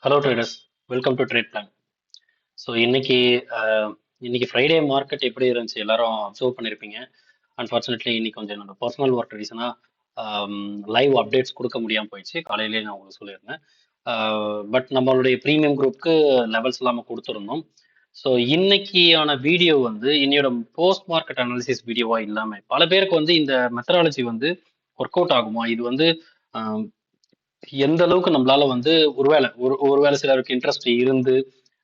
Hello traders, welcome to trade plan. So இன்னைக்கு Friday market எப்படி இருந்துச்சு எல்லாரும் அப்சர்வ் பண்ணியிருப்பீங்க. அன்ஃபார்ச்சுனேட்லி இன்னைக்கு கொஞ்சம் என்னோட பர்சனல் ஒர்க் ரீசனாக லைவ் அப்டேட்ஸ் கொடுக்க முடியாமல் போயிடுச்சு. காலையிலேயே நான் உங்களுக்கு சொல்லியிருந்தேன். பட் நம்மளுடைய ப்ரீமியம் குரூப்க்கு லெவல்ஸ் இல்லாமல் கொடுத்துருந்தோம். ஸோ இன்னைக்கான வீடியோ இன்னையோட போஸ்ட் மார்க்கெட் அனாலிசிஸ் வீடியோவாக இல்லாமல் பல பேருக்கு இந்த மெத்தடாலஜி ஒர்க் அவுட் ஆகுமா, இது ஆஹ், எந்த அளவுக்கு நம்மளால ஒருவேளை சிலருக்கு இன்ட்ரெஸ்ட் இருந்து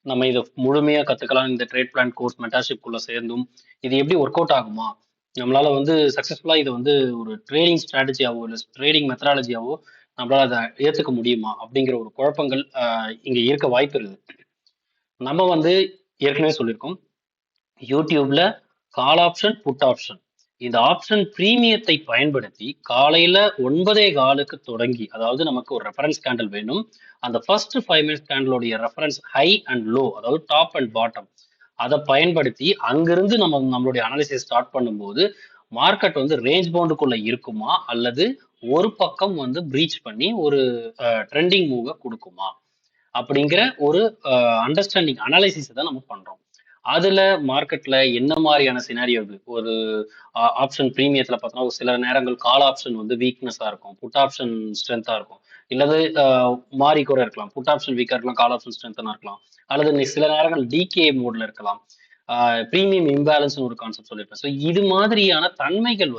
நம்ம இதை முழுமையா கத்துக்கலாம், இந்த ட்ரேட் பிளான் கோர்ஸ் மென்டார்ஷிப் குள்ள சேர்ந்தும் இது எப்படி ஒர்க் அவுட் ஆகுமா, நம்மளால சக்சஸ்ஃபுல்லா இதை ஒரு ட்ரேடிங் ஸ்ட்ராட்டஜியாவோ இல்லை ட்ரேடிங் மெத்தடாலஜியாவோ நம்மளால அதை ஏத்துக்க முடியுமா அப்படிங்கிற ஒரு குழப்பங்கள் இங்க இருக்க வாய்ப்பு இருக்குது. நம்ம ஏற்கனவே சொல்லியிருக்கோம், யூடியூப்ல கால் ஆப்ஷன் புட் ஆப்ஷன், இந்த ஆப்ஷன் பிரீமியத்தை பயன்படுத்தி காலையில 9:15 தொடங்கி, அதாவது நமக்கு ஒரு ரெஃபரன்ஸ் கேண்டில் வேணும். அந்த ஃபர்ஸ்ட் 5 மினிட்ஸ் கேண்டிலோடைய ரெஃபரன்ஸ் ஹை அண்ட் லோ, அதாவது டாப் அண்ட் பாட்டம், அதை பயன்படுத்தி அங்கிருந்து நம்மளுடைய அனாலிசிஸ் ஸ்டார்ட் பண்ணும்போது மார்க்கெட் ரேஞ்ச் பவுண்டுக்குள்ள இருக்குமா அல்லது ஒரு பக்கம் பிரீச் பண்ணி ஒரு ட்ரெண்டிங் மூவ கொடுக்குமா அப்படிங்கிற ஒரு அண்டர்ஸ்டாண்டிங் அனாலிசிஸ் தான் நம்ம பண்றோம். அதுல மார்க்கெட்ல என்ன மாதிரியான சினாரியோ, ஒரு ஆப்ஷன் பிரீமியத்துல பார்த்தோம்னா ஒரு சில நேரங்கள் கால் ஆப்ஷன் வீக்னஸா இருக்கும், புட் ஆப்ஷன் ஸ்ட்ரென்த்தா இருக்கும், இல்லது மாறி கூட இருக்கலாம். புட் ஆப்ஷன் வீக்கா இருக்கலாம், கால் ஆப்ஷன் ஸ்ட்ரென்த்தனா இருக்கலாம், அல்லது சில நேரங்கள் டிகே மோட்ல இருக்கலாம். பிரீமியம் இம்பேலன்ஸ் ஒரு கான்செப்ட் சொல்லியிருப்பேன். ஸோ இது மாதிரியான தன்மைகள்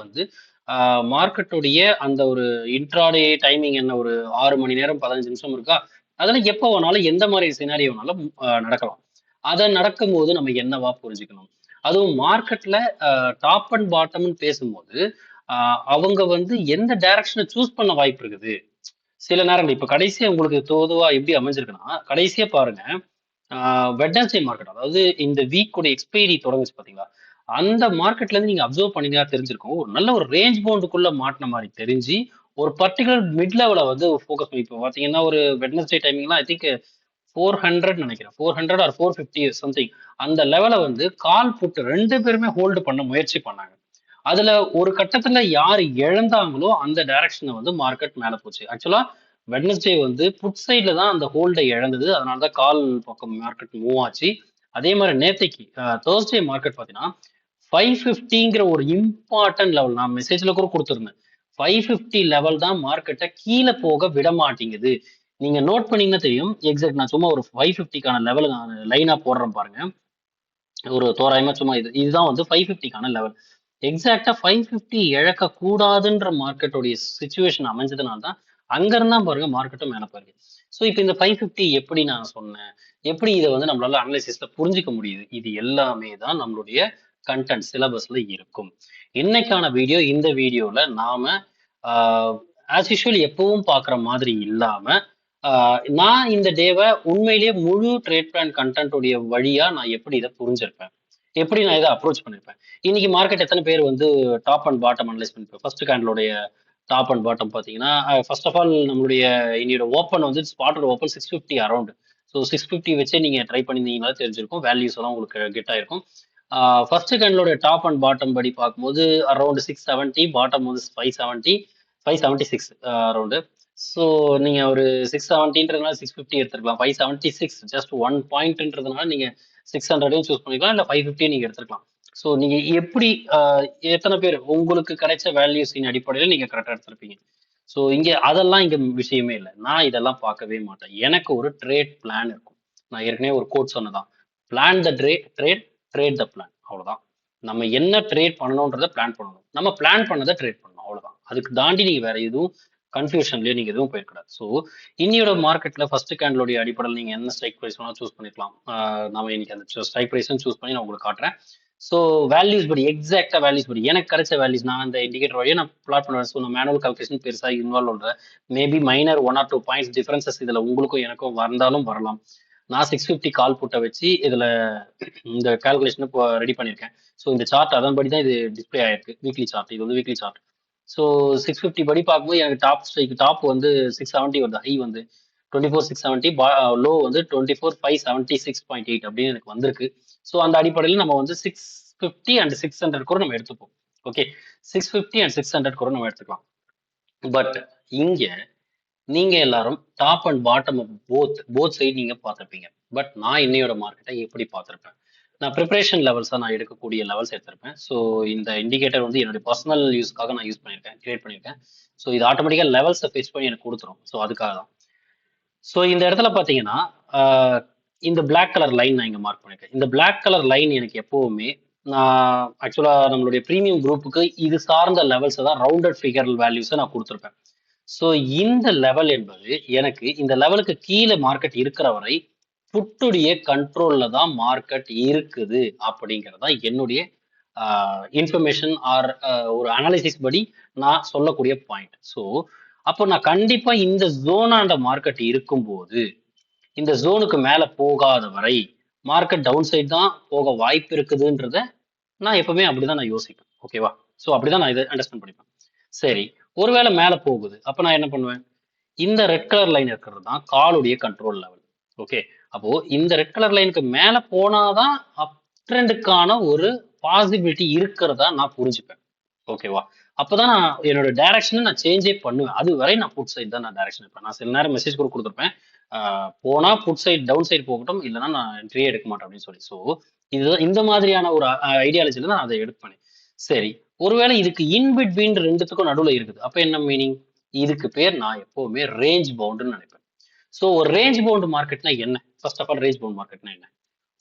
மார்க்கெட்டுடைய அந்த ஒரு இன்ட்ராடே டைமிங் என்ன, ஒரு 6 மணி நேரம் 15 நிமிஷம் இருக்கா, அதெல்லாம் எப்போ வேணாலும் எந்த மாதிரி சினாரியோனாலும் நடக்கலாம். அதை நடக்கும்போது நம்ம என்னவா புரிஞ்சுக்கணும், அதுவும் மார்க்கெட்ல டாப் அண்ட் பாட்டம்னு பேசும்போது அவங்க எந்த டைரக்ஷனை சூஸ் பண்ண வாய்ப்பு இருக்குது. சில நேரங்கள் இப்ப கடைசியா உங்களுக்கு தோதுவா எப்படி அமைஞ்சிருக்குன்னா, கடைசியா பாருங்க, வெட்னஸ்டே மார்க்கெட், அதாவது இந்த வீக் உடைய எக்ஸ்பைரி தொடங்குச்சு பாத்தீங்களா, அந்த மார்க்கெட்ல இருந்து நீங்க அப்சர்வ் பண்ணினா தெரிஞ்சிருக்கும், ஒரு நல்ல ஒரு ரேஞ்ச் பவுண்டுக்குள்ள மாட்டின மாதிரி தெரிஞ்சு ஒரு பர்டிகுலர் மிட் லெவல ஃபோக்கஸ் பண்ணி, இப்போ பாத்தீங்கன்னா ஒரு வெட்னஸ்டே டைமிங்லாம் ஐ திங்க் 400 நினைக்கிறேன், 400 ஆர் 450 சம்திங், அந்த லெவலை கால் புட்டு ரெண்டு பேருமே ஹோல்டு பண்ண முயற்சி பண்ணாங்க. அதுல ஒரு கட்டத்துல யார் இழந்தாங்களோ அந்த டைரக்ஷனை மார்க்கெட் மேல போச்சு. ஆக்சுவலா வெட்னஸ்டே புட் சைட்ல தான் அந்த ஹோல்டை இழந்தது, அதனாலதான் கால் பக்கம் மார்க்கெட் மூவ் ஆச்சு. அதே மாதிரி நேத்தைக்கு தேர்ஸ்டே மார்க்கெட் பாத்தீங்கன்னா 550ங்கிற ஒரு இம்பார்ட்டன்ட் லெவல், நான் மெசேஜ்ல கூட கொடுத்துருந்தேன், 550 லெவல் தான் மார்க்கெட்டை கீழே போக விட மாட்டேங்குது. நீங்க நோட் பண்ணீங்கன்னா தெரியும், எக்ஸாக்ட் நான் சும்மா ஒரு 550க்கான லெவல் லைனா போடுறேன் பாருங்க. ஒரு தோராயமா சும்மா இதுதான் 550க்கான லெவல். எக்ஸாக்டா 550 இழக்க கூடாதுன்ற மார்க்கெட்டோடைய சுச்சுவேஷன் அமைஞ்சதுனால தான் அங்க இருந்தா பாருங்க மார்க்கெட்டும் மேல பாருங்க. ஸோ இப்போ இந்த 550 எப்படி நான் சொன்னேன், எப்படி இதை நம்மளால அனலைசிஸ்ல புரிஞ்சுக்க முடியுது, இது எல்லாமே தான் நம்மளுடைய கண்டென்ட் சிலபஸ்ல இருக்கும். இன்னைக்கான வீடியோ, இந்த வீடியோல நாம ஆஸ் யூஷுவல் எப்பவும் பாக்குற மாதிரி இல்லாம நான் இந்த டேவை உண்மையிலேயே முழு ட்ரேட் பிளான் கண்டென்ட் உடைய வழியா நான் எப்படி இதை புரிஞ்சிருப்பேன், எப்படி நான் இதை அப்ரோச் பண்ணிருப்பேன். இன்னைக்கு மார்க்கெட் எத்தனை பேர் டாப் அண்ட் பாட்டம் அனலைஸ் பண்ணிருப்பேன். ஃபர்ஸ்ட் கேண்டலோடைய டாப் அண்ட் பாட்டம் பாத்தீங்கன்னா, ஃபர்ஸ்ட் ஆஃப் ஆல் நம்மளுடைய இன்னையோட ஓப்பன் ஸ்பாட்டோட ஓப்பன் 650 அரௌண்ட். ஸோ 650 வச்சே நீங்க ட்ரை பண்ணிருந்தீங்கன்னா தெரிஞ்சிருக்கும், வேல்யூஸ் எல்லாம் உங்களுக்கு கெட் ஆயிருக்கும். ஃபர்ஸ்ட் கேண்டலோட டாப் அண்ட் பாட்டம் படி பார்க்கும்போது அரௌண்ட் 670, பாட்டம் 576 அரௌண்ட். ஸோ நீங்க ஒரு 670ன்றதுனால 650 எடுத்துருக்கலாம், 576 ஜஸ்ட் 1 பாயிண்ட்ன்றதுனால நீங்க 600 சூஸ் பண்ணிக்கலாம், இல்ல 550 நீங்க எடுத்துக்கலாம். ஸோ நீங்க எப்படி எத்தனை பேர் உங்களுக்கு கிடைச்ச வேல்யூஸின் அடிப்படையில் நீங்க கரெக்டா எடுத்திருப்பீங்க. ஸோ அதெல்லாம் இங்க விஷயமே இல்லை, நான் இதெல்லாம் பார்க்கவே மாட்டேன். எனக்கு ஒரு ட்ரேட் பிளான் இருக்கும். நான் ஏற்கனவே ஒரு கோட் சொன்னதான், plan the trade, trade the plan, அவ்வளவுதான். நம்ம என்ன ட்ரேட் பண்ணணும்ன்றத பிளான் பண்ணணும், நம்ம பிளான் பண்ணதை ட்ரேட் பண்ணணும், அவ்வளவுதான். அதுக்கு தாண்டி நீங்க வேற எதுவும் கன்ஃபியூஷன்லயே நீங்க எதுவும் போயிடக்கூடாது. ஸோ இன்னியோட மார்க்கெட்ல ஃபர்ஸ்ட் கேண்டலோடைய அடிப்படையில் நீங்க என்ன ஸ்ட்ரைக் ப்ரைஸ் வேணாலும் சூஸ் பண்ணிக்கலாம். நம்ம இன்னைக்கு அந்த ஸ்ட்ரைக் ப்ரைஸும் சூஸ் பண்ணி நான் உங்களுக்கு காட்டுறேன். ஸோ வேல்யூஸ் படி, எக்ஸாக்டா வேல்யூஸ் படி எனக்கு கிடைச்ச வேல்யூஸ் நான் அந்த இண்டிகேட்டர் வழியாக நான் பிளாட் பண்ணுவேன். ஸோ நான் மேனுவல் கால்குலேஷன் பெருசாக இன்வால்வ் பண்றேன். Maybe minor 1 or 2 points differences இதுல உங்களுக்கும் எனக்கும் வந்தாலும் வரலாம். நான் 650 கால் புட்டை வச்சு இதுல இந்த கால்குலேஷன் இப்போ ரெடி பண்ணியிருக்கேன். ஸோ இந்த சார்ட் அதன்படி தான் இது டிஸ்பிளே ஆயிருக்கு, வீக்லி சார்ட். இது வீக்லி சார்ட். ஸோ 650 படி பார்க்கும்போது எனக்கு டாப் ஸ்ட்ரைக், டாப் 670 வருது, ஹை 24,670, லோ 24,576.8 அப்படின்னு எனக்கு வந்திருக்கு. ஸோ அந்த அடிப்படையில் நம்ம 650 அண்ட் 600 கூட நம்ம எடுத்துப்போம். ஓகே, 650 அண்ட் 600 கூட நம்ம எடுத்துக்கலாம். பட் இங்க நீங்க எல்லாரும் top and bottom both side நீங்க பார்த்திருப்பீங்க. பட் நான் இன்னையோட மார்க்கெட்டை எப்படி பார்த்திருப்பேன்? நான் ப்ரிப்பரேஷன் லெவல்ஸா நான் எடுக்கக்கூடிய லெவல்ஸ் எடுத்திருப்பேன். ஸோ இந்த இண்டிகேட்டர் வந்து என்னுடைய பர்சனல் யூஸ்க்காக நான் யூஸ் பண்ணியிருக்கேன், கிரியேட் பண்ணியிருக்கேன். ஸோ இது ஆட்டோமேட்டிக்கா லெவல்ஸை ஃபிக்ஸ் பண்ணி எனக்கு கொடுத்துரும். ஸோ அதுக்காக தான். ஸோ இந்த இடத்துல பார்த்தீங்கன்னா, இந்த பிளாக் கலர் லைன் நான் இங்க மார்க் பண்ணியிருக்கேன். இந்த பிளாக் கலர் லைன் எனக்கு எப்பவுமே நான் ஆக்சுவலா நம்மளுடைய பிரீமியம் குரூப்புக்கு இது சார்ந்த லெவல்ஸ் தான் ரவுண்டட் ஃபிகர் வேல்யூஸை நான் கொடுத்துருப்பேன். ஸோ இந்த லெவல் என்பது எனக்கு இந்த லெவலுக்கு கீழே மார்க்கெட் இருக்கிற வரை புட்டுடைய கண்ட்ரோல்ல தான் மார்க்கெட் இருக்குது அப்படிங்கிறதா என்னுடைய இன்ஃபர்மேஷன் ஆர் ஒரு அனாலிசிஸ் படி நான் சொல்லக்கூடிய பாயிண்ட். ஸோ அப்போ நான் கண்டிப்பா இந்த ஜோனாண்ட மார்க்கெட் இருக்கும்போது இந்த ஜோனுக்கு மேல போகாத வரை மார்க்கெட் டவுன் சைட் தான் போக வாய்ப்பு இருக்குதுன்றத நான் எப்பவுமே அப்படிதான் நான் யோசிப்பேன். ஓகேவா? ஸோ அப்படிதான் நான் இதை அண்டர்ஸ்டாண்ட் பண்ணிப்பேன். சரி, ஒருவேளை மேல போகுது, அப்ப நான் என்ன பண்ணுவேன்? இந்த ரெட் கலர் லைன் இருக்கிறது தான் காலுடைய கண்ட்ரோல் லெவல். ஓகே, அப்போ இந்த ரெட் கலர் லைனுக்கு மேல போனாதான் அப் ட்ரெண்டுக்கான ஒரு பாசிபிலிட்டி இருக்கிறதா நான் புரிஞ்சுப்பேன். ஓகேவா? அப்பதான் நான் என்னோட டைரக்ஷனை நான் சேஞ்சே பண்ணுவேன். அது வரை நான் புட் சைட் தான் நான் டைரக்ஷன் இருப்பேன். நான் சில நேரம் மெசேஜ் கூட கொடுத்துருப்பேன், போனா புட் சைட் டவுன் சைடு போகட்டும், இல்லைன்னா நான் என்ட்ரியே எடுக்க மாட்டேன் அப்படின்னு சொல்லி. ஸோ இதுதான் இந்த மாதிரியான ஒரு ஐடியாலஜில நான் அதை எடுப்பேன். சரி, ஒருவேளை இதுக்கு இன் பிட்வீன் ரெண்டுத்துக்கும் நடுவில் இருக்குது, அப்ப என்ன மீனிங்? இதுக்கு பேர் நான் எப்பவுமே ரேஞ்ச் பவுண்டுன்னு நினைப்பேன். ஸோ ஒரு ரேஞ்ச் பவுண்ட் மார்க்கெட்னா என்ன? First of all range bound மார்க்கெட்னா என்ன?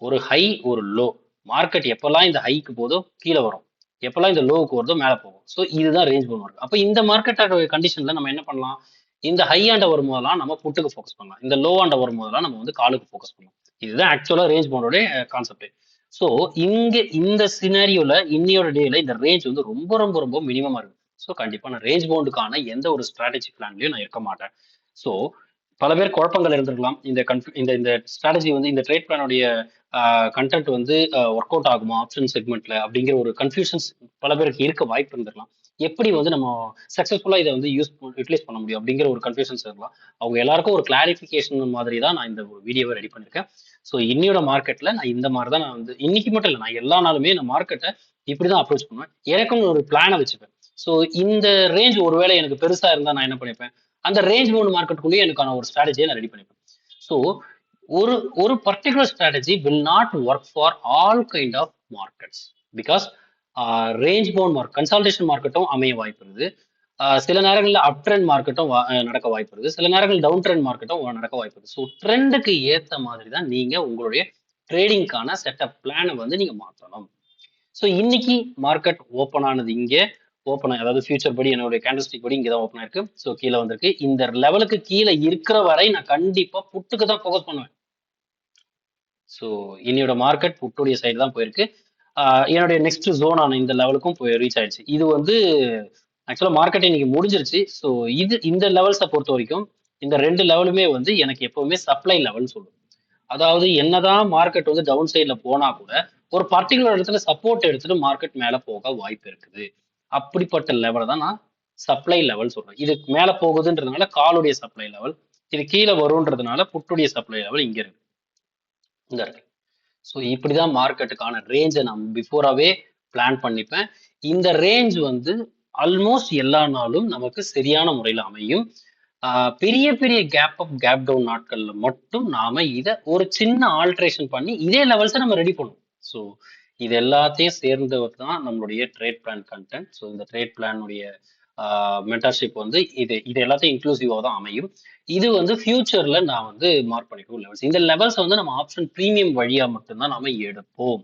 ஒரு ஹை ஒரு லோ. மார்க்கெட் எப்பெல்லாம் இந்த ஹைக்கு போதோ கீழே வரும், எப்பெல்லாம் இந்த லோவுக்கு வருதோ மேலே போகும். ஸோ இதுதான் ரேஞ்ச் பவுண்ட் மார்க்கெட். அப்போ இந்த மார்க்கெட்டோட கண்டிஷன்ல நம்ம என்ன பண்ணலாம்? இந்த ஹை ஆண்ட வரும்போதெல்லாம் நம்ம புட்டுக்கு ஃபோக்கஸ் பண்ணலாம், இந்த லோ ஆண்ட வரும்போதெல்லாம் நம்ம வந்து காலுக்கு ஃபோக்கஸ் பண்ணலாம். இதுதான் ஆக்சுவலா ரேஞ்ச் பவுண்டோட கான்செப்ட். ஸோ இங்க இந்த சினாரியோல இன்னையோட டேல இந்த ரேஞ்ச் வந்து ரொம்ப ரொம்ப ரொம்ப மினிமமா இருக்கு. ஸோ கண்டிப்பா நான் ரேஞ்ச் பவுண்டுக்கான எந்த ஒரு ஸ்ட்ராட்டஜி பிளான்லயும் நான் இருக்க மாட்டேன். ஸோ பல பேர் குழப்பங்கள் இருந்திருக்கலாம். இந்த இந்த ஸ்ட்ராட்டஜி வந்து இந்த ட்ரேட் பிளானுடைய கண்டென்ட் வந்து ஒர்க் அவுட் ஆகுமா ஆப்ஷன் செக்மெண்ட்ல அப்படிங்கிற ஒரு கன்ஃபியூஷன்ஸ் பல பேருக்கு இருக்க வாய்ப்பு இருந்திருக்கலாம். எப்படி வந்து நம்ம சக்சஸ்ஃபுல்லா இதை வந்து யூட்டிலைஸ் பண்ண முடியும் அப்படிங்கிற ஒரு கன்ஃபியூஷன்ஸ் இருக்கலாம். அவங்க எல்லாருக்கும் ஒரு கிளாரிஃபிகேஷன் மாதிரி தான் நான் இந்த ஒரு வீடியோவை ரெடி பண்ணிருக்கேன். ஸோ இன்னையோட மார்க்கெட்ல நான் இந்த மாதிரி தான் நான் வந்து இன்னைக்கு மட்டும் இல்லை, நான் எல்லா நாளுமே நான் மார்க்கெட்டை இப்படிதான் அப்ரோச் பண்ணுவேன். எனக்கும் ஒரு பிளானை வச்சுப்பேன். ஸோ இந்த ரேஞ்ச் ஒருவேளை எனக்கு பெருசா இருந்தா நான் என்ன பண்ணிப்பேன்? அந்த ரேஞ்ச் பவுண்ட் மார்க்கெட்டுக்குள்ளேயே எனக்கான ஒரு ஸ்ட்ராட்டஜியை நான் ரெடி பண்ணிப்பேன். ஸோ ஒரு ஒரு particular strategy will not work for all kind of markets. Because range bound market consolidation மார்க்கெட்டும் அமைய வாய்ப்பு இருக்குது. சில நேரங்களில் அப் ட்ரெண்ட் மார்க்கெட்டும் நடக்க வாய்ப்பு இருக்குது, சில நேரங்கள் டவுன் ட்ரெண்ட் மார்க்கெட்டும் நடக்க வாய்ப்பு இருக்குது. ஸோ ட்ரெண்டுக்கு ஏற்ற மாதிரி தான் நீங்க உங்களுடைய ட்ரேடிங்கான செட்டப் பிளானை வந்து நீங்க மாற்றணும். ஸோ இன்னைக்கு மார்க்கெட் ஓப்பன் ஆனது இங்கே ஓப்பன், அதாவது ஃபியூச்சர் படி என்னுடைய கேண்டல்ஸ்டிக் படி இங்கே தான் ஓப்பன் ஆயிருக்கு. ஸோ கீழே வந்திருக்கு. இந்த லெவலுக்கு கீழே இருக்கிற வரை நான் கண்டிப்பா புட்டுக்கு தான் ஃபோக்கஸ் பண்ணுவேன். ஸோ இன்னையோட மார்க்கெட் புட்டுடைய சைடு தான் போயிருக்கு. என்னுடைய நெக்ஸ்ட் ஜோனான இந்த லெவலுக்கும் போய் ரீச் ஆயிடுச்சு. இது வந்து ஆக்சுவலா மார்க்கெட் இன்னைக்கு முடிஞ்சிருச்சு. ஸோ இந்த லெவல்ஸை பொறுத்த வரைக்கும் இந்த ரெண்டு லெவலுமே வந்து எனக்கு எப்பவுமே சப்ளை லெவல்னு சொல்லுவோம். அதாவது என்னதான் மார்க்கெட் வந்து டவுன் சைட்ல போனா கூட ஒரு பர்டிகுலர் இடத்துல சப்போர்ட் எடுத்துட்டு மார்க்கெட் மேல போக வாய்ப்பு இருக்குது. அப்படிப்பட்ட லெவலை தான் நான் சப்ளை லெவல் சொல்றேன். இது மேல போகுதுன்றதுனால காலுடைய சப்ளை லெவல், இது கீழே வரும்ன்றதுனால புட்டுடைய சப்ளை லெவல் இங்க இருக்கு, இங்க இருக்கு. ஸோ இப்படிதான் மார்க்கெட்டுக்கான ரேஞ்சை நான் பிஃபோராகவே பிளான் பண்ணிப்பேன். இந்த ரேஞ்ச் வந்து ஆல்மோஸ்ட் எல்லா நாளும் நமக்கு சரியான முறையில் அமையும். பெரிய பெரிய கேப் அப் கேப் டவுன் நாட்கள்ல மட்டும் நாம இதை ஒரு சின்ன ஆல்ட்ரேஷன் பண்ணி இதே லெவல்ஸை நம்ம ரெடி பண்ணுவோம். ஸோ இது எல்லாத்தையும் சேர்ந்தவர் தான் நம்மளுடைய ட்ரேட் பிளான் கண்டென்ட். ஸோ இந்த ட்ரேட் பிளானுடைய மென்டர்ஷிப் வந்து இது எல்லாத்தையும் இன்க்ளூசிவாக தான் அமையும். இது வந்து ஃபியூச்சர்ல நான் வந்து மார்க் பண்ணிக்கும் லெவல்ஸ். இந்த லெவல்ஸ் வந்து நம்ம ஆப்ஷன் பிரீமியம் வழியா மட்டும்தான் நாம எடுப்போம்.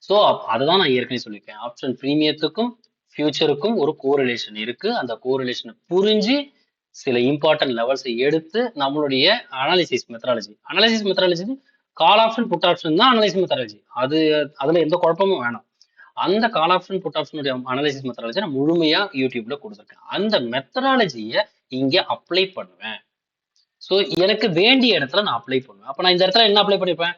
ஸோ அதுதான் நான் ஏற்கனவே சொல்லியிருக்கேன். ஆப்ஷன் பிரீமியத்துக்கும் ஃபியூச்சருக்கும் ஒரு கோரிலேஷன் இருக்கு. அந்த கோரிலேஷனை புரிஞ்சு சில இம்பார்ட்டன்ட் லெவல்ஸை எடுத்து நம்மளுடைய analysis methodology call option put option தான் அனாலிசிஸ் மெத்தடாலஜி. அதுல எந்த குழப்பமும் வேணாம். அந்த கால் ஆப்ஷன் புட் ஆப்ஷனுடைய அனாலிசிஸ் மெத்தடாலஜி நான் முழுமையா யூடியூப்ல கொடுத்துருக்கேன். அந்த மெத்தடாலஜியை இங்க அப்ளை பண்ணுவேன். ஸோ எனக்கு வேண்டிய இடத்துல நான் அப்ளை பண்ணுவேன். அப்ப நான் இந்த இடத்துல என்ன அப்ளை பண்ணிருப்பேன்?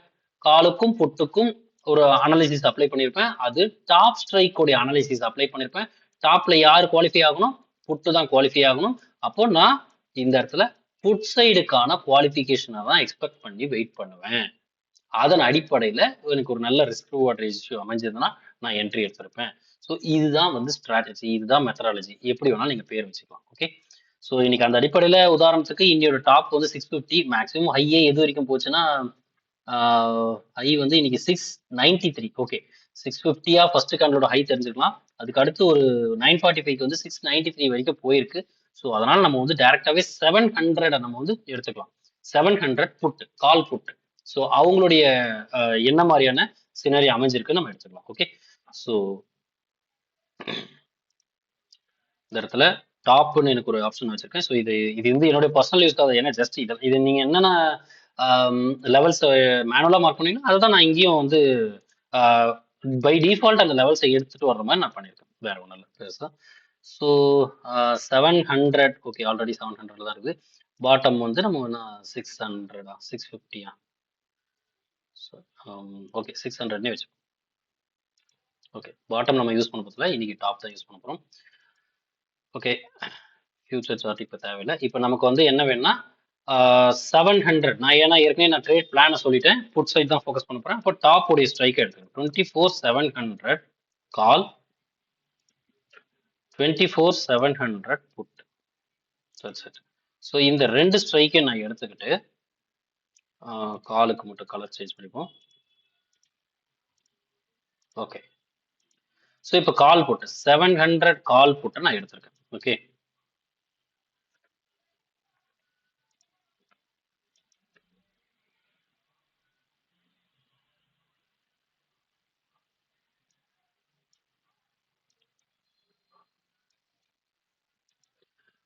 காலுக்கும் புட்டுக்கும் ஒரு அனாலிசிஸ் அப்ளை பண்ணிருப்பேன். அது டாப் ஸ்ட்ரைக் உடைய அனாலிசிஸ் அப்ளை பண்ணிருப்பேன். டாப்ல யார் குவாலிஃபை ஆகணும்? புட்டு தான் குவாலிஃபை ஆகணும். அப்போ நான் இந்த இடத்துல புட் சைடுக்கான குவாலிஃபிகேஷனை தான் எக்ஸ்பெக்ட் பண்ணி வெயிட் பண்ணுவேன். அதன் அடிப்படையில எனக்கு ஒரு நல்ல ரிஸ்க் ரிவார்ட் ரேஷியோ அமைஞ்சதுன்னா நான் என்ட்ரி எடுத்திருப்பேன். ஸோ இதுதான் வந்து ஸ்ட்ராட்டஜி, இதுதான் மெத்தடாலஜி, எப்படி வேணாலும் நீங்க பேர் வச்சுக்கலாம். ஓகே, ஸோ இன்னைக்கு அந்த அடிப்படையில் உதாரணத்துக்கு இன்னையோட டாப் வந்து 650, மேக்ஸிமம் ஹையே எது வரைக்கும் போச்சுன்னா ஹை வந்து இன்னைக்கு 693. ஓகே, 650 ஃபர்ஸ்ட் கேண்டலோட ஹை தெரிஞ்சுக்கலாம். அதுக்கு அடுத்து ஒரு 945 வந்து 693 வரைக்கும் போயிருக்கு. ஸோ அதனால நம்ம வந்து டைரக்டாவே 700 நம்ம வந்து எடுத்துக்கலாம். 700 புட், கால் புட். ஸோ அவங்களுடைய என்ன மாதிரியான சினரி அமைஞ்சிருக்கு நம்ம எடுத்துக்கலாம். ஓகே, ஸோ இந்த இடத்துல டாப்னு எனக்கு ஒரு ஆப்ஷன் வச்சிருக்கேன். ஸோ இது வந்து என்னுடைய பர்சனல் யூஸ்க்காக, ஏன்னா ஜஸ்ட் இது நீங்க என்னென்ன லெவல்ஸ் மேனுவலா மார்க் பண்ணீங்கன்னா அதுதான் நான் இங்கேயும் வந்து பை டிஃபால்ட் அந்த லெவல்ஸை எடுத்துட்டு வர்ற மாதிரி நான் பண்ணியிருக்கேன். வேற ஒன்றும் இல்லை பெருசா. ஸோ 700, ஓகே, ஆல்ரெடி 700 தான் இருக்குது. பாட்டம் வந்து நம்ம 600, 650. ஓகே, 600 வச்சு. ஓகே, பாட்டம் நம்ம யூஸ் பண்ண போதில்லை, இன்னைக்கு டாப் தான் யூஸ் பண்ண போறோம். ஓகே, ஃபியூச்சர் சார்ட் இப்போ தேவையில்லை. இப்போ நமக்கு வந்து என்ன வேணும்னா 700. நான் ஏன்னா ஏற்கனவே நான் ட்ரேட் பிளானை சொல்லிட்டேன், புட் சைட் தான் ஃபோக்கஸ் பண்ண போறேன். அப்போ டாப் உடைய ஸ்ட்ரைக் எடுத்துக்கேன். 24,700 கால், 24,700 புட். சரி. ஸோ இந்த ரெண்டு ஸ்ட்ரைக்கை நான் எடுத்துக்கிட்டு காலுக்கு மட்டும் கலர் சேஞ்ச் பண்ணிப்போம். ஓகே, ஸோ இப்போ கால் புட்டு 700 கால் புட்டை நான் எடுத்திருக்கேன். Okay,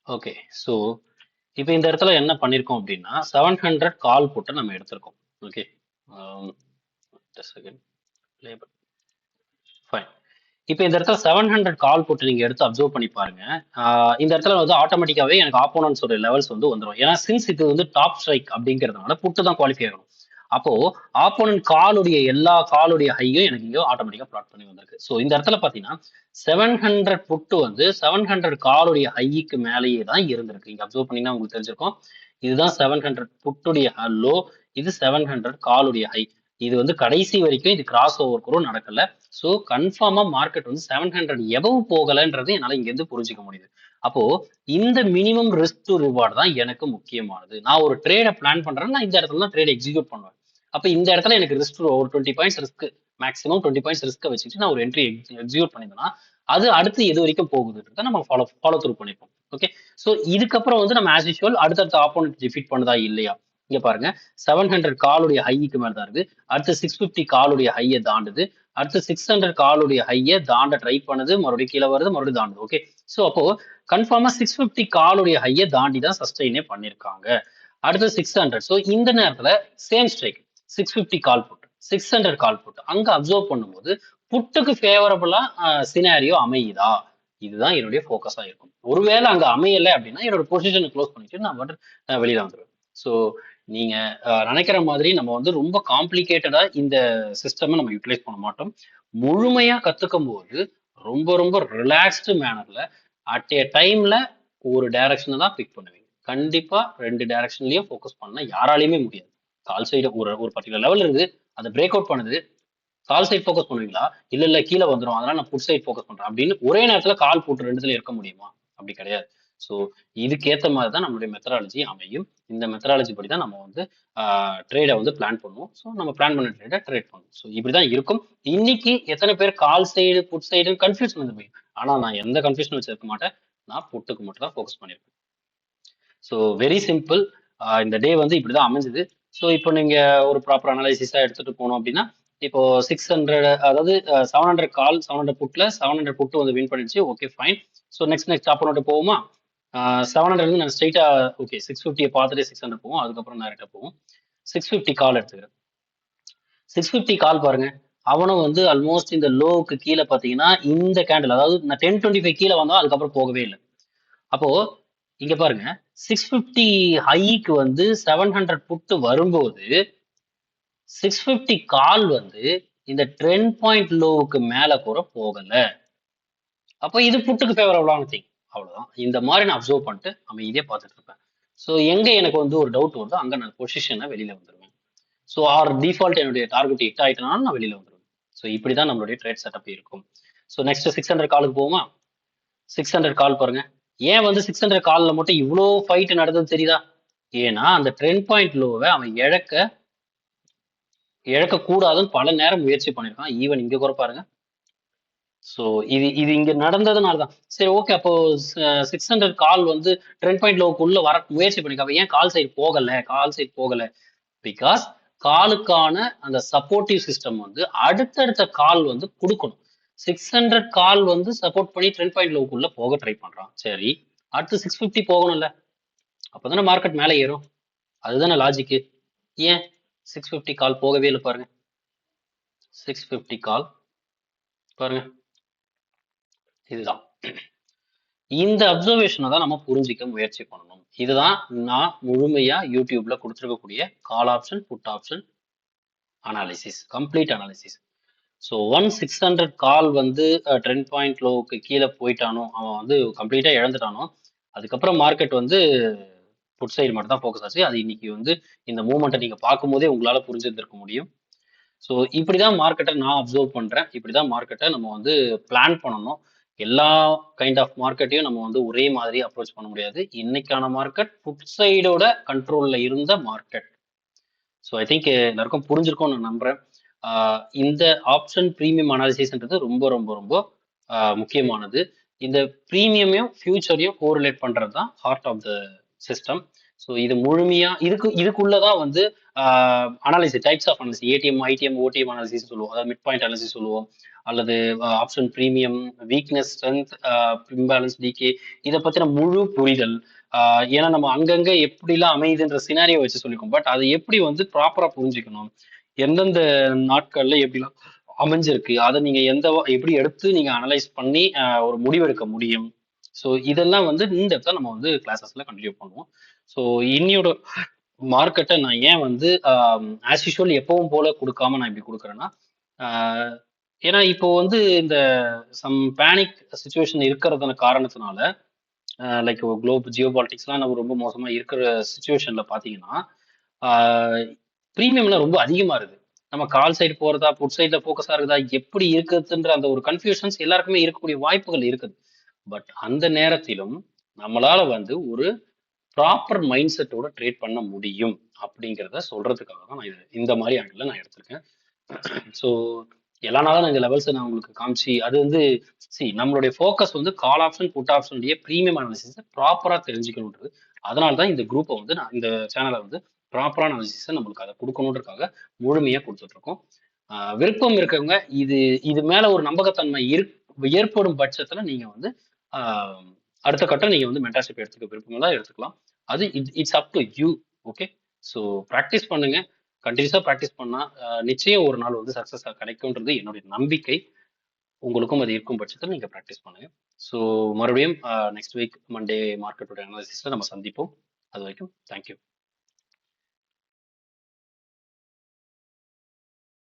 okay. ஸோ இப்போ இந்த இடத்துல என்ன பண்ணியிருக்கோம் அப்படின்னா 700 கால் புட்டை நம்ம எடுத்திருக்கோம். Okay, fine. இப்போ இந்த இடத்துல 700 கால் போட்டு நீங்க எடுத்து அப்சர்வ் பண்ணி பாருங்க. இந்த இடத்துல வந்து ஆட்டோமேட்டிக்காவே எனக்கு ஆப்போனன்ஸோட லெவல்ஸ் வந்து வந்துடும். ஏன்னா சின்ஸ் இது வந்து டாப் ஸ்ட்ரைக் அப்படிங்கிறதுனால புட்டு தான் குவாலிஃபை ஆகணும். அப்போ ஆப்போனன்ட் காலுடைய எல்லா காலுடைய ஹையும் எனக்கு இங்கே ஆட்டோமேட்டிக்கா பிளாட் பண்ணி வந்திருக்கு. ஸோ இந்த இடத்துல பாத்தீங்கன்னா 700 புட்டு வந்து 700 காலுடைய ஹைக்கு மேலேயே தான் இருந்திருக்கு. இங்க அப்சர்வ் பண்ணீங்கன்னா உங்களுக்கு தெரிஞ்சிருக்கும். இதுதான் 700 புட்டுடைய லோ, இது 700 காலுடைய ஹை. இது வந்து கடைசி வரைக்கும் இது கிராஸ் ஓவர் கூட நடக்கல. ஸோ கன்ஃபார்மா மார்க்கெட் வந்து 700 எபவ் போகலன்றது என்னால இங்க இருந்து புரிஞ்சுக்க முடியுது. அப்போ இந்த மினிமம் ரிஸ்க் டு ரிவார்ட் தான் எனக்கு முக்கியமானது. நான் ஒரு ட்ரேடை பிளான் பண்றேன், நான் இந்த இடத்துல தான் ட்ரேட் எக்ஸிக்யூட் பண்ணுவேன். அப்ப இந்த இடத்துல எனக்கு ரிஸ்க் ஒரு 20 points risk, maximum 20 points risk வச்சுட்டு நான் ஒரு என்ட்ரி எக்ஸிக்யூட் பண்ணிருந்தேன்னா அது அடுத்து எது வரைக்கும் போகுதுன்றத நம்ம ஃபாலோ த்ரூ பண்ணிப்போம். ஓகே, ஸோ இதுக்கப்புறம் வந்து நம்ம ஆஸ் யூஷுவல் அடுத்தடுத்த ஆப்போனன்ட் டிஃபீட் பண்ணுதா இல்லையா இங்க பாருங்க. 700 காலுடைய ஹைக்கு மேல தான் இருக்கு. அடுத்து 650 காலுடைய ஹையை தாண்டுது. அடுத்து 600 காலுடைய ஹையை தாண்ட ட்ரை பண்ணுது, மறுபடியும் கீழே வருது, மறுபடியும் தாண்டுது. ஓகே, ஸோ அப்போ கன்ஃபார்மா 650 காலுடைய ஹையை தாண்டி தான் சஸ்டெயினே பண்ணிருக்காங்க. அடுத்து 600. ஸோ இந்த நேரத்துல same strike 650 call put, 600 call put அங்க அப்சர்வ் பண்ணும்போது புட்டுக்கு ஃபேவரபிளா சினாரியோ அமையுதா, இதுதான் என்னுடைய ஃபோக்கஸா இருக்கும். ஒருவேளை அங்க அமையலை அப்படின்னா என்னோட பொசிஷனை க்ளோஸ் பண்ணிட்டு நான் வெளியில வந்துடுவேன். ஸோ நீங்க நினைக்கிற மாதிரி நம்ம வந்து ரொம்ப காம்ப்ளிகேட்டடா இந்த சிஸ்டம் நம்ம யூட்டிலைஸ் பண்ண மாட்டோம். முழுமையா கத்துக்கும் போது ரொம்ப ரொம்ப ரிலாக்ஸ்டு மேனர்ல அட் ஏ டைம்ல ஒரு டைரக்ஷனை தான் பிக் பண்ணுவீங்க. கண்டிப்பா 2 டைரக்ஷன்லயும் ஃபோக்கஸ் பண்ண யாராலையுமே முடியாது. கால் சைடு ஒரு பர்டிகுலர் லெவல் இருக்குது, அதை பிரேக் அவுட் பண்ணுது, கால் சைட் ஃபோக்கஸ் பண்ணுவீங்களா? இல்ல கீழே வந்துடும் அதனால நான் புட் சைட் ஃபோக்கஸ் பண்றேன் அப்படின்னு ஒரே நேரத்துல கால் போட்டு ரெண்டுத்துல இருக்க முடியுமா? அப்படி கிடையாது. ஸோ இதுக்கேற்ற மாதிரி தான் நம்மளுடைய மெத்தடாலஜி அமையும். இந்த மெத்தடாலஜி படி தான் நம்ம வந்து ட்ரேடை வந்து பிளான் பண்ணுவோம். ஸோ நம்ம பிளான் பண்ண ட்ரேடை ட்ரேட் பண்ணுவோம். ஸோ இப்படிதான் இருக்கும். இன்னைக்கு எத்தனை பேர் call side put side confusion வந்து போய், ஆனா நான் எந்த கன்ஃபியூஷன் வச்சிருக்க மாட்டேன். நான் புட்டுக்கு மட்டும் தான் ஃபோக்கஸ் பண்ணியிருப்பேன். So very simple. இந்த டே வந்து இப்படிதான் அமைஞ்சது. ஸோ இப்போ நீங்க ஒரு ப்ராப்பர் அனாலிசிஸா எடுத்துட்டு போனோம் அப்படின்னா இப்போ 600, அதாவது 700 கால், 700 புட்ல 700 புட்டு வந்து வின் பண்ணிடுச்சு. Okay, fine. So next opponent போவோமா? 700 இருந்து நான் ஸ்ட்ரைட்டா ஓகே 650 பார்த்துட்டு 600 போவோம். அதுக்கப்புறம் டேரக்டா போவோம். 650 கால் எடுத்துக்கிறேன். 650 கால் பாருங்க, அவனும் வந்து ஆல்மோஸ்ட் இந்த லோவுக்கு கீழே பாத்தீங்கன்னா இந்த கேண்டில், அதாவது நான் 1025 கீழே வந்தோம், அதுக்கப்புறம் போகவே இல்லை. அப்போ இங்க பாருங்க 650 ஹைக்கு வந்து 700 புட்டு வரும்போது 650 கால் வந்து இந்த ட்ரெண்ட் பாயிண்ட் லோவுக்கு மேல கூட போகல. அப்போ இது புட்டுக்கு ஃபேவரபிளான திங். அவ்வளவுதான். இந்த மாதிரி நான் அப்சர்வ் பண்ணிட்டு அமைதியா பார்த்துட்டு இருப்பேன். ஸோ எங்க எனக்கு வந்து ஒரு டவுட் வருதோ அங்க நான் பொசிஷனை வெளியில வந்துருவேன். ஸோ ஆர் டிஃபால்ட் என்னுடைய டார்கெட் ஹிட் ஆயிட்டனாலும் நான் வெளியில வந்துருவேன். ஸோ இப்படிதான் நம்மளுடைய ட்ரேட் செட்டப் இருக்கும். ஸோ நெக்ஸ்ட் 600 காலுக்கு போவோமா? 600 கால் பாருங்க, ஏன் வந்து 600 கால்ல மட்டும் இவ்வளோ ஃபைட் நடந்தது தெரியுதா? ஏன்னா அந்த ட்ரெண்ட் பாயிண்ட் லோவை அவன் இழக்க கூடாதுன்னு பல நேரம் முயற்சி பண்ணிருக்கான். ஈவன் இங்க கூட பாருங்க. சோ இது இது இங்க நடந்ததுனால தான். சரி ஓகே, அப்போ 600 கால் வந்து ட்ரெண்ட் பாயிண்ட் லோவுக்குள்ள வர முயற்சி பண்ணிருக்கான். ஏன் கால் சைடு போகல? பிகாஸ் காலுக்கான அந்த சப்போர்ட்டிவ் சிஸ்டம் வந்து அடுத்தடுத்த கால் வந்து கொடுக்கணும். 600 கால் வந்து சப்போர்ட் பண்ணி ட்ரெண்ட் பாயிண்ட் லோவுக்குள்ள போக ட்ரை பண்றான். சரி, அடுத்து 650 போகணும்ல, அப்பதானே மார்க்கெட் மேலே ஏறும். அதுதானே லாஜிக்கு. ஏன் 650 கால் போகவே இல்லை பாருங்க. 650 கால் பாருங்க, இதுதான். இந்த அப்சர்வேஷனை தான் நம்ம புரிஞ்சிக்க முயற்சி பண்ணணும். இதுதான் நான் முழுமையா யூடியூப்ல கொடுத்துருக்கக்கூடிய call option, put option analysis, complete analysis. So 600 call வந்து ட்ரெண்ட் பாயிண்ட் லோவுக்கு கீழே போயிட்டானோ, அவன் வந்து கம்ப்ளீட்டா இழந்துட்டானோ, அதுக்கப்புறம் மார்க்கெட் வந்து புட் சைடு மட்டும் தான் ஃபோக்கஸ் ஆச்சு. அது இன்னைக்கு வந்து இந்த மூவ்மெண்ட்டை நீங்க பார்க்கும்போதே உங்களால புரிஞ்சிருந்திருக்க முடியும். ஸோ இப்படிதான் மார்க்கெட்டை நான் அப்சர்வ் பண்றேன். இப்படிதான் மார்க்கெட்டை நம்ம வந்து பிளான் பண்ணணும். எல்லா கைண்ட் ஆஃப் மார்க்கெட்டையும் நம்ம வந்து ஒரே மாதிரி அப்ரோச் பண்ண முடியாது. இன்னைக்கான மார்க்கெட் புட் சைடோட கண்ட்ரோல்ல இருந்த மார்க்கெட். ஸோ ஐ திங்க் எல்லாருக்கும் புரிஞ்சிருக்கும்னு நான் நம்புறேன். இந்த ஆப்ஷன் ப்ரீமியம் அனாலிசிஸ்ன்றது ரொம்ப ரொம்ப ரொம்ப முக்கியமானது. இந்த ப்ரீமியமையும் ஃபியூச்சரையும் கோரிலேட் பண்றது தான் heart of the system. So இது முழுமையா இதுக்குள்ளதான் வந்து analysis, types of analysis, ATM, ITM, OTM analysis சொல்லுவோம். அதாவது மிட் பாயிண்ட் அனாலிசிஸ் சொல்லுவோம். அல்லது option premium, weakness, strength, imbalance, decay, இதை பத்தின முழு புரிதல். ஏன்னா நம்ம அங்கங்க எப்படிலாம் அமையுதுன்ற சினாரியோ வச்சு சொல்லிக்கோம். பட் அது எப்படி வந்து ப்ராப்பரா புரிஞ்சுக்கணும், எந்தெந்த நாட்கள்ல எப்படிலாம் அமைஞ்சிருக்கு, அதை நீங்க எப்படி எடுத்து நீங்க அனலைஸ் பண்ணி ஒரு முடிவெடுக்க முடியும். ஸோ இதெல்லாம் வந்து இந்த நம்ம வந்து கிளாஸஸ்ல கண்டினியூ பண்ணுவோம். ஸோ இன்னியோட மார்க்கெட்டை நான் ஏன் வந்து ஆஸ் யூஷுவல் எப்பவும் போல கொடுக்காம நான் இப்படி கொடுக்குறேன்னா, ஏன்னா இப்போ வந்து இந்த சம் பேனிக் சுச்சுவேஷன் இருக்கிறதான காரணத்தினால, லைக் ஜியோ பாலிட்டிக்ஸ்லாம் நம்ம ரொம்ப மோசமா இருக்கிற சுச்சுவேஷன்ல பாத்தீங்கன்னா, ப்ரீமியம்லாம் ரொம்ப அதிகமா இருக்கு. நம்ம கால் சைடு போறதா, புட் சைட்ல ஃபோக்கஸா இருக்குதா, எப்படி இருக்குதுன்ற அந்த ஒரு கன்ஃபியூஷன்ஸ் எல்லாருக்குமே இருக்கக்கூடிய வாய்ப்புகள் இருக்குது. பட் அந்த நேரத்திலும் நம்மளால வந்து ஒரு ப்ராப்பர் மைண்ட் செட்டோட ட்ரேட் பண்ண முடியும் அப்படிங்கிறத சொல்றதுக்காக தான் நான் இந்த மாதிரி ஆங்கிள் நான் எடுத்திருக்கேன். ஸோ எல்லா நாளும் நான் இந்த லெவல்ஸை நான் உங்களுக்கு காமிச்சு அது வந்து நம்மளுடைய ஃபோக்கஸ் வந்து கால் ஆப்ஷன், புட் ஆப்ஷனுடைய ப்ரீமியம் அனாலிசிஸ் ப்ராப்பரா தெரிஞ்சுக்கணுன்றது. அதனால தான் இந்த குரூப்பை வந்து நான் இந்த சேனலை வந்து ப்ராப்பரான அனாலிசிஸை நம்மளுக்கு அதை கொடுக்கணுன்றதுக்காக முழுமையா கொடுத்துட்டு இருக்கோம். விருப்பம் இருக்கவங்க இது மேல ஒரு நம்பகத்தன்மை ஏற்படும் பட்சத்துல நீங்க வந்து அடுத்த கட்டம் நீங்க வந்து மென்டார்ஷிப் எடுத்துக்க விருப்பம் தான் எடுத்துக்கலாம். அது it's up to you. Okay, so practice பண்ணுங்க. கண்டினியூஸா ப்ராக்டிஸ் பண்ணா நிச்சயம் ஒரு நாள் வந்து சக்சஸ் கிடைக்கும்ன்றது என்னுடைய நம்பிக்கை. உங்களுக்கும் அது இருக்கும் பட்சத்தில் நீங்க ப்ராக்டிஸ் பண்ணுங்க. ஸோ மறுபடியும் நெக்ஸ்ட் வீக் மண்டே மார்க்கெட்டோட அனாலிசிஸ்ல நம்ம சந்திப்போம். அது வரைக்கும் தேங்க்யூ.